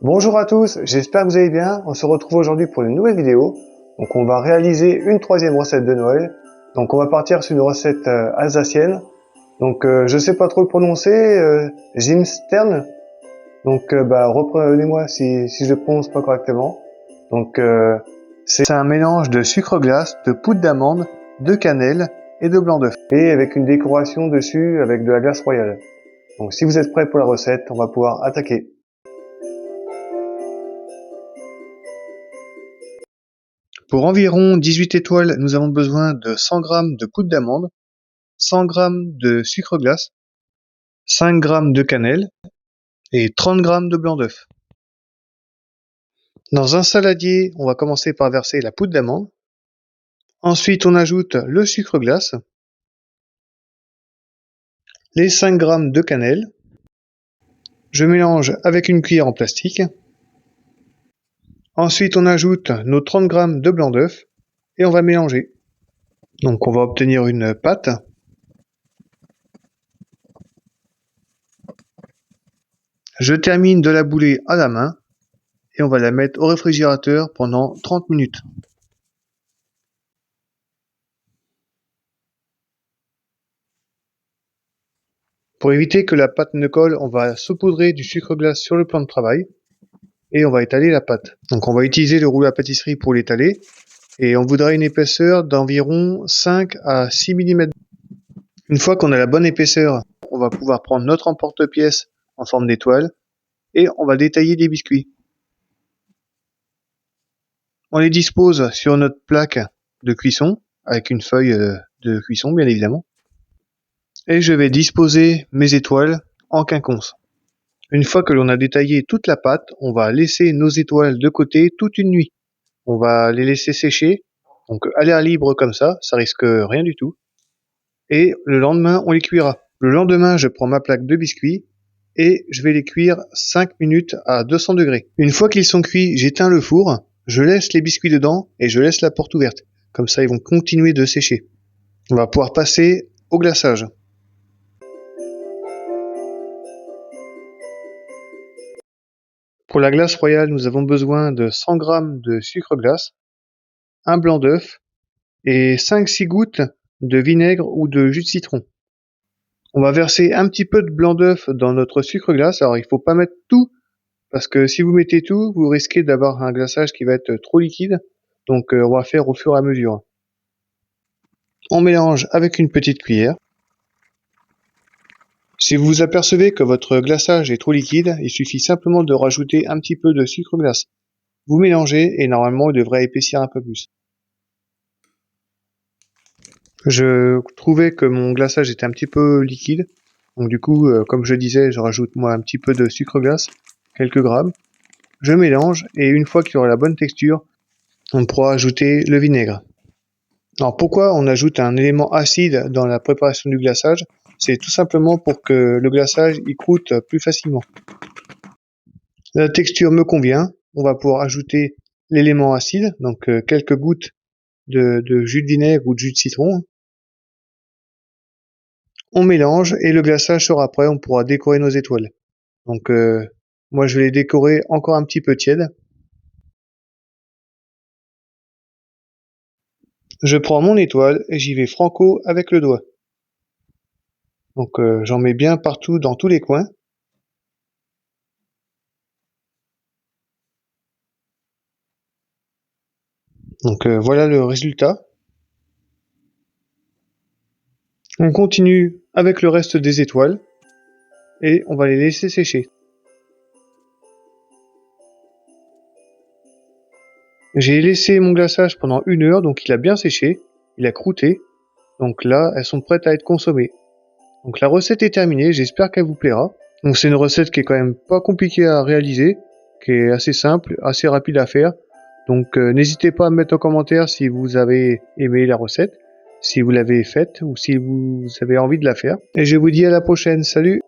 Bonjour à tous, j'espère que vous allez bien. On se retrouve aujourd'hui pour une nouvelle vidéo. Donc on va réaliser une troisième recette de Noël. Donc on va partir sur une recette alsacienne. Donc je sais pas trop le prononcer, Jimstern. Donc reprenez-moi si je le prononce pas correctement. Donc c'est un mélange de sucre glace, de poudre d'amande, de cannelle et de blanc d'œuf. Et avec une décoration dessus avec de la glace royale. Donc si vous êtes prêts pour la recette, on va pouvoir attaquer. Pour environ 18 étoiles, nous avons besoin de 100 g de poudre d'amande, 100 g de sucre glace, 5 g de cannelle et 30 g de blanc d'œuf. Dans un saladier, on va commencer par verser la poudre d'amande. Ensuite, on ajoute le sucre glace, les 5 g de cannelle. Je mélange avec une cuillère en plastique. Ensuite, on ajoute nos 30 g de blanc d'œuf et on va mélanger. Donc, on va obtenir une pâte. Je termine de la bouler à la main et on va la mettre au réfrigérateur pendant 30 minutes. Pour éviter que la pâte ne colle, on va saupoudrer du sucre glace sur le plan de travail et on va étaler la pâte. Donc on va utiliser le rouleau à pâtisserie pour l'étaler et on voudra une épaisseur d'environ 5 à 6 mm. Une fois qu'on a la bonne épaisseur, on va pouvoir prendre notre emporte-pièce en forme d'étoile et on va détailler les biscuits. On les dispose sur notre plaque de cuisson avec une feuille de cuisson bien évidemment. Et je vais disposer mes étoiles en quinconce. Une fois que l'on a détaillé toute la pâte, on va laisser nos étoiles de côté toute une nuit. On va les laisser sécher, donc à l'air libre comme ça risque rien du tout. Et le lendemain, on les cuira. Le lendemain, je prends ma plaque de biscuits et je vais les cuire 5 minutes à 200 degrés. Une fois qu'ils sont cuits, j'éteins le four, je laisse les biscuits dedans et je laisse la porte ouverte. Comme ça, ils vont continuer de sécher. On va pouvoir passer au glaçage. Pour la glace royale, nous avons besoin de 100 g de sucre glace, un blanc d'œuf et 5-6 gouttes de vinaigre ou de jus de citron. On va verser un petit peu de blanc d'œuf dans notre sucre glace. Alors il ne faut pas mettre tout, parce que si vous mettez tout, vous risquez d'avoir un glaçage qui va être trop liquide. Donc on va faire au fur et à mesure. On mélange avec une petite cuillère. Si vous vous apercevez que votre glaçage est trop liquide, il suffit simplement de rajouter un petit peu de sucre glace. Vous mélangez et normalement il devrait épaissir un peu plus. Je trouvais que mon glaçage était un petit peu liquide. Donc du coup, comme je disais, je rajoute moi un petit peu de sucre glace, quelques grammes. Je mélange et une fois qu'il y aura la bonne texture, on pourra ajouter le vinaigre. Alors pourquoi on ajoute un élément acide dans la préparation du glaçage? C'est tout simplement pour que le glaçage y croûte plus facilement. La texture me convient. On va pouvoir ajouter l'élément acide, donc quelques gouttes de jus de vinaigre ou de jus de citron. On mélange et le glaçage sera prêt, on pourra décorer nos étoiles. Donc moi je vais les décorer encore un petit peu tièdes. Je prends mon étoile et j'y vais franco avec le doigt. Donc j'en mets bien partout dans tous les coins. Donc voilà le résultat. On continue avec le reste des étoiles et on va les laisser sécher. J'ai laissé mon glaçage pendant 1 heure, donc il a bien séché, il a croûté. Donc là, elles sont prêtes à être consommées. Donc la recette est terminée, j'espère qu'elle vous plaira. Donc c'est une recette qui est quand même pas compliquée à réaliser, qui est assez simple, assez rapide à faire. Donc n'hésitez pas à me mettre en commentaire si vous avez aimé la recette, si vous l'avez faite ou si vous avez envie de la faire. Et je vous dis à la prochaine, salut!